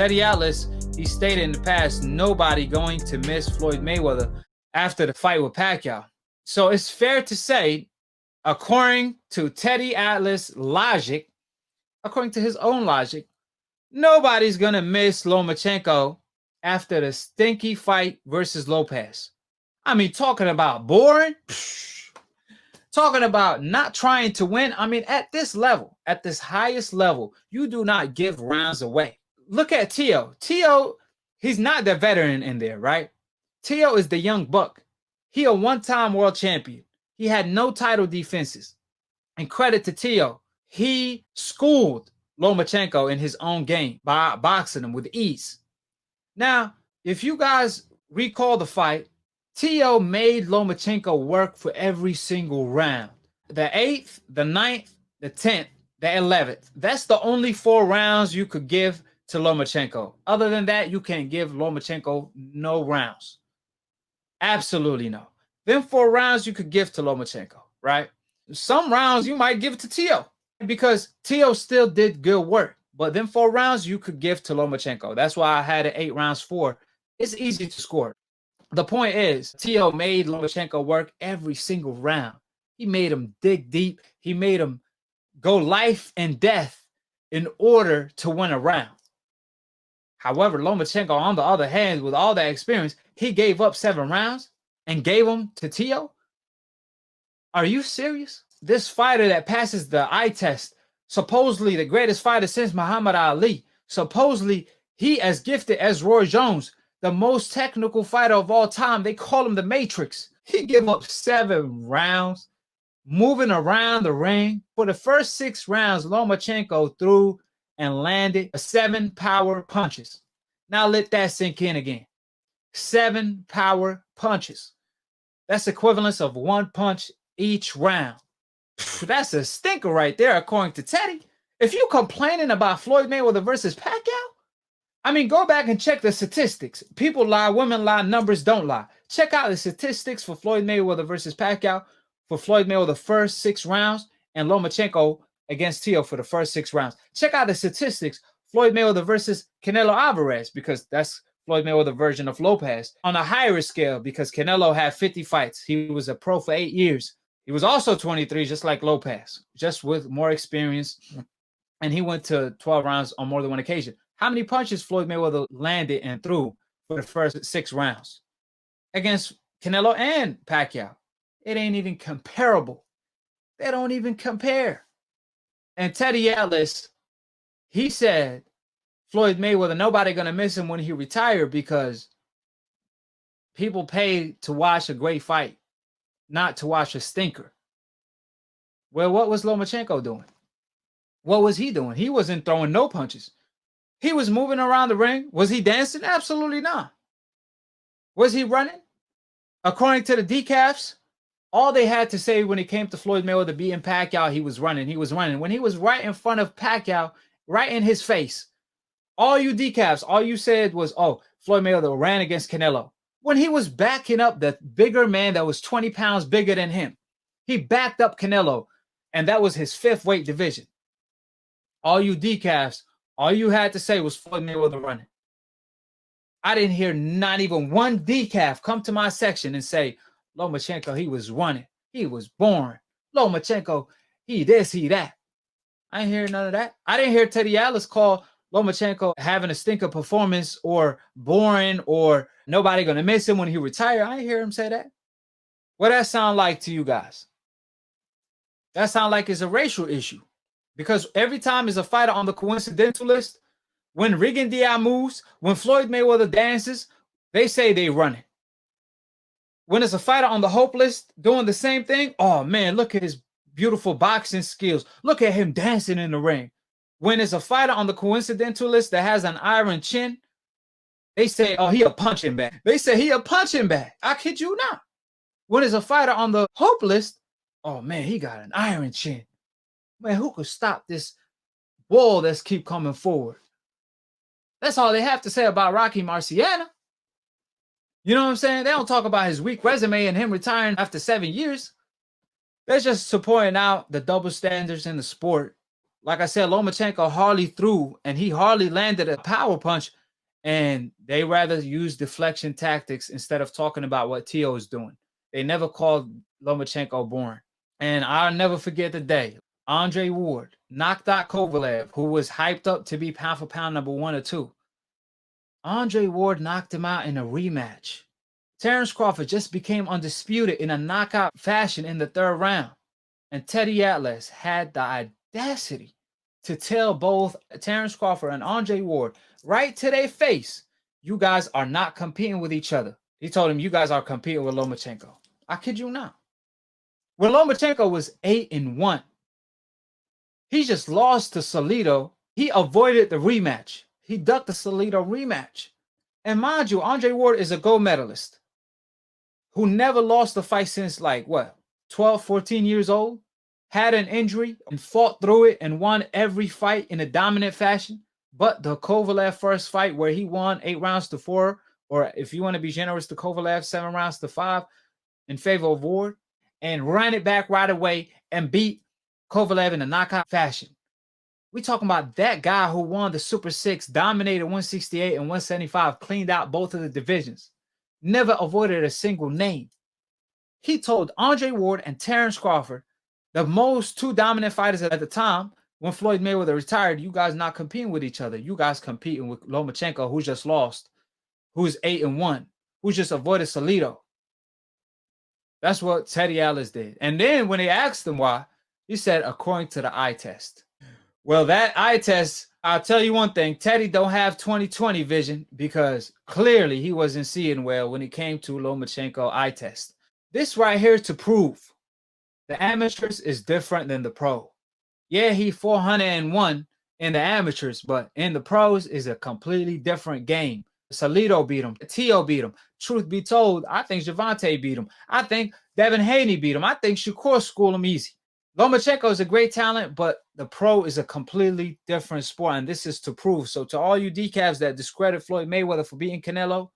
Teddy Atlas, he stated in the past, nobody going to miss Floyd Mayweather after the fight with Pacquiao. So it's fair to say, according to Teddy Atlas' logic, according to his own logic, nobody's going to miss Lomachenko after the stinky fight versus Lopez. I mean, talking about boring, talking about not trying to win. I mean, at this level, at this highest level, you do not give rounds away. Look at Teo. Teo, he's not the veteran in there, right? Teo is the young buck. He a one-time world champion. He had no title defenses. And credit to Teo, he schooled Lomachenko in his own game by boxing him with ease. Now, if you guys recall the fight, Teo made Lomachenko work for every single round. The 8th, the 9th, the 10th, the 11th. That's the only 4 rounds you could give to Lomachenko. Other than that, you can't give Lomachenko no rounds. Absolutely no. Then 4 rounds you could give to Lomachenko, right? Some rounds you might give it to Teo because Teo still did good work. But then 4 rounds you could give to Lomachenko. That's why I had it 8 rounds 4. It's easy to score. The point is, Teo made Lomachenko work every single round. He made him dig deep. He made him go life and death in order to win a round. However, Lomachenko, on the other hand, with all that experience, he gave up 7 rounds and gave them to Teo. Are you serious? This fighter that passes the eye test, supposedly the greatest fighter since Muhammad Ali, supposedly he as gifted as Roy Jones, the most technical fighter of all time. They call him the Matrix. He gave up 7 rounds, moving around the ring. For the first 6 rounds, Lomachenko threw and landed 7 power punches. Now let that sink in again. 7 power punches. That's equivalence of 1 punch each round. That's a stinker right there, according to Teddy. If you're complaining about Floyd Mayweather versus Pacquiao, I mean, go back and check the statistics. People lie, women lie, numbers don't lie. Check out the statistics for Floyd Mayweather versus Pacquiao. For Floyd Mayweather, the first 6 rounds, and Lomachenko against Teo for the first 6 rounds. Check out the statistics. Floyd Mayweather versus Canelo Alvarez, because that's Floyd Mayweather version of Lopez. On a higher scale, because Canelo had 50 fights. He was a pro for 8 years. He was also 23, just like Lopez, just with more experience. And he went to 12 rounds on more than one occasion. How many punches Floyd Mayweather landed and threw for the first 6 rounds against Canelo and Pacquiao? It ain't even comparable. They don't even compare. And Teddy Atlas, he said, Floyd Mayweather, nobody going to miss him when he retired because people pay to watch a great fight, not to watch a stinker. Well, what was Lomachenko doing? What was he doing? He wasn't throwing no punches. He was moving around the ring. Was he dancing? Absolutely not. Was he running? According to the decafs, all they had to say when it came to Floyd Mayweather beating Pacquiao, he was running. He was running. When he was right in front of Pacquiao, right in his face, all you decafs, all you said was, oh, Floyd Mayweather ran against Canelo. When he was backing up the bigger man that was 20 pounds bigger than him, he backed up Canelo, and that was his 5th weight division. All you decafs, all you had to say was Floyd Mayweather running. I didn't hear not even one decaf come to my section and say, Lomachenko, he was running. He was boring. Lomachenko, he this, he that. I didn't hear none of that. I didn't hear Teddy Atlas call Lomachenko having a stinker performance or boring or nobody going to miss him when he retired. I didn't hear him say that. What that sound like to you guys? That sound like it's a racial issue. Because every time is a fighter on the coincidental list, when Regan Diaz moves, when Floyd Mayweather dances, they say they running. When it's a fighter on the hope list doing the same thing, oh man, look at his beautiful boxing skills. Look at him dancing in the ring. When it's a fighter on the coincidental list that has an iron chin, they say, oh, he a punching bag. They say he a punching bag. I kid you not. When it's a fighter on the hope list, oh man, he got an iron chin. Man, who could stop this wall that's keep coming forward? That's all they have to say about Rocky Marciano. You know what I'm saying? They don't talk about his weak resume and him retiring after 7 years. That's just to point out the double standards in the sport. Like I said, Lomachenko hardly threw, and he hardly landed a power punch, and they rather use deflection tactics instead of talking about what Teo is doing. They never called Lomachenko boring. And I'll never forget the day Andre Ward knocked out Kovalev, who was hyped up to be pound for pound number 1 or 2. Andre Ward knocked him out in a rematch. Terence Crawford just became undisputed in a knockout fashion in the 3rd round. And Teddy Atlas had the audacity to tell both Terence Crawford and Andre Ward right to their face, you guys are not competing with each other. He told him, you guys are competing with Lomachenko. I kid you not. When Lomachenko was 8-1, he just lost to Salido. He avoided the rematch. He ducked the Salido rematch. And mind you, Andre Ward is a gold medalist who never lost a fight since 12, 14 years old, had an injury and fought through it and won every fight in a dominant fashion. But the Kovalev first fight where he won 8 rounds to 4, or if you want to be generous to Kovalev, 7 rounds to 5 in favor of Ward, and ran it back right away and beat Kovalev in a knockout fashion. We talking about that guy who won the Super 6, dominated 168 and 175, cleaned out both of the divisions, never avoided a single name. He told Andre Ward and Terence Crawford, the most 2 dominant fighters at the time, when Floyd Mayweather retired, you guys not competing with each other. You guys competing with Lomachenko, who just lost, who's 8-1, who just avoided Salido. That's what Teddy Atlas did. And then when they asked him why, he said, according to the eye test. Well, that eye test, I'll tell you one thing, Teddy don't have 20/20 vision, because clearly he wasn't seeing well when it came to Lomachenko eye test. This right here to prove the amateurs is different than the pro. Yeah, he 401 in the amateurs, but in the pros is a completely different game. Salido beat him. Teo beat him. Truth be told, I think Gervonta beat him. I think Devin Haney beat him. I think Shakur schooled him easy. Lomachenko is a great talent, but the pro is a completely different sport, and this is to prove. So to all you decavs that discredit Floyd Mayweather for beating Canelo,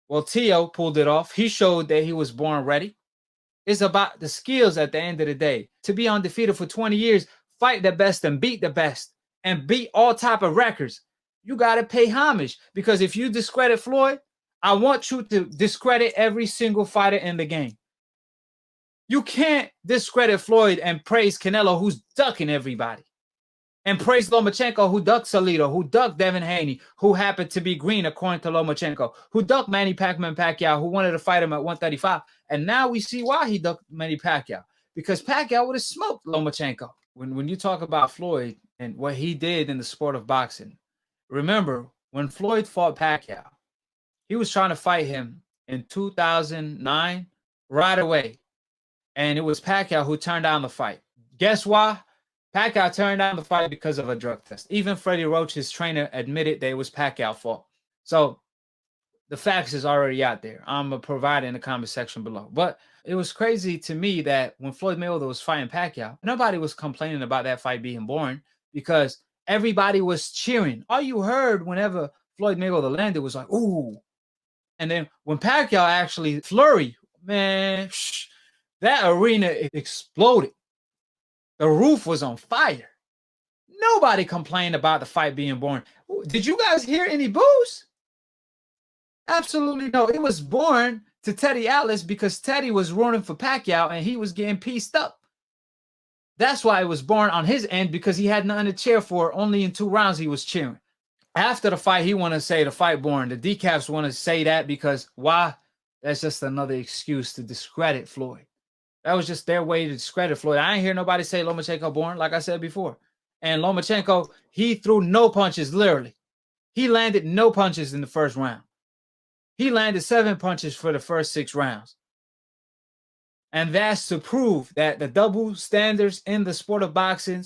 well, Teo pulled it off. He showed that he was born ready. It's about the skills at the end of the day. To be undefeated for 20 years, fight the best and beat the best, and beat all type of records. You got to pay homage, because if you discredit Floyd, I want you to discredit every single fighter in the game. You can't discredit Floyd and praise Canelo, who's ducking everybody, and praise Lomachenko, who ducked Salido, who ducked Devin Haney, who happened to be green according to Lomachenko, who ducked Manny Pacquiao, who wanted to fight him at 135. And now we see why he ducked Manny Pacquiao, because Pacquiao would have smoked Lomachenko. When you talk about Floyd and what he did in the sport of boxing, remember when Floyd fought Pacquiao, he was trying to fight him in 2009 right away. And it was Pacquiao who turned down the fight. Guess why? Pacquiao turned down the fight because of a drug test. Even Freddie Roach, his trainer, admitted that it was Pacquiao's fault. So the facts is already out there. I'm going to provide it in the comment section below. But it was crazy to me that when Floyd Mayweather was fighting Pacquiao, nobody was complaining about that fight being boring, because everybody was cheering. All you heard whenever Floyd Mayweather landed was like, ooh. And then when Pacquiao actually flurried, man, that arena exploded. The roof was on fire. Nobody complained about the fight being boring. Did you guys hear any boos? Absolutely no. It was boring to Teddy Atlas because Teddy was running for Pacquiao and he was getting pieced up. That's why it was boring on his end, because he had nothing to cheer for. Only in 2 rounds he was cheering. After the fight, he want to say the fight boring. The decaps want to say that because why? That's just another excuse to discredit Floyd. That was just their way to discredit Floyd. I ain't hear nobody say Lomachenko boring, like I said before. And Lomachenko, he threw no punches, literally. He landed no punches in the first round. He landed 7 punches for the first 6 rounds. And that's to prove that the double standards in the sport of boxing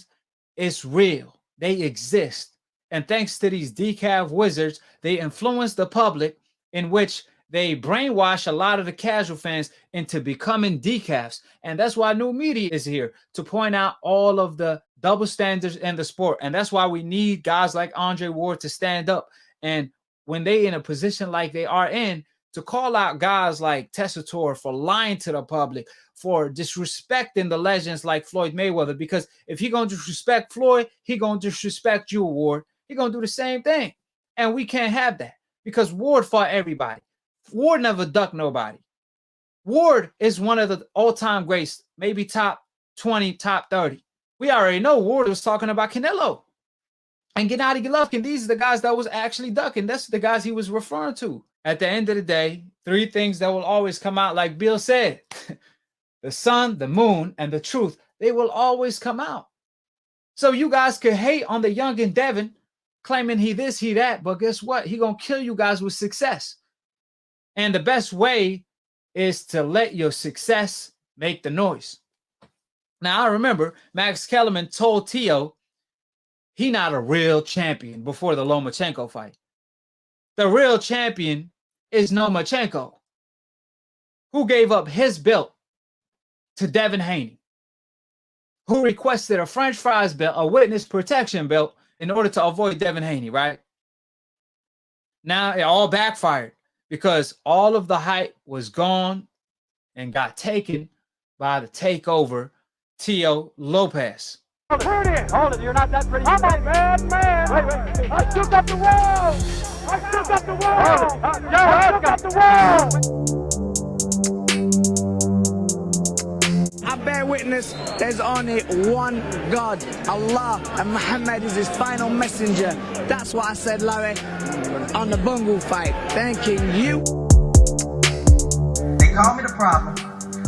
is real. They exist. And thanks to these decav wizards, they influence the public, in which they brainwash a lot of the casual fans into becoming decafs. And that's why new media is here, to point out all of the double standards in the sport. And that's why we need guys like Andre Ward to stand up. And when they in a position like they are in, to call out guys like Tessitore for lying to the public, for disrespecting the legends like Floyd Mayweather. Because if he gonna disrespect Floyd, he gonna disrespect you, Ward. He gonna do the same thing. And we can't have that because Ward fought everybody. Ward never ducked nobody. Ward is one of the all-time greats, maybe top 20, top 30. We already know Ward was talking about Canelo and Gennady Golovkin. These are the guys that was actually ducking. That's the guys he was referring to. At the end of the day, three things that will always come out, like Bill said. The sun, the moon, and the truth, they will always come out. So you guys could hate on the youngin' Devin, claiming he this, he that, but guess what? He gonna kill you guys with success. And the best way is to let your success make the noise. Now, I remember Max Kellerman told Teo he not a real champion before the Lomachenko fight. The real champion is Lomachenko, who gave up his belt to Devin Haney, who requested a French fries belt, a witness protection belt, in order to avoid Devin Haney, right? Now it all backfired because all of the hype was gone and got taken by the takeover Teo Lopez. Hold it, you're not that pretty. I'm a bad man. Wait. I shook up the wall. I shook up the wall. I shook up the wall. I bear witness, there's only one God, Allah, and Muhammad is his final messenger. That's what I said, Larry, on the Bungle fight. Thanking you. They call me the problem,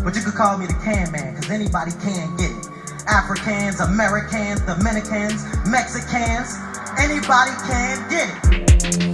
but you could call me the can man, because anybody can get it. Africans, Americans, Dominicans, Mexicans, anybody can get it.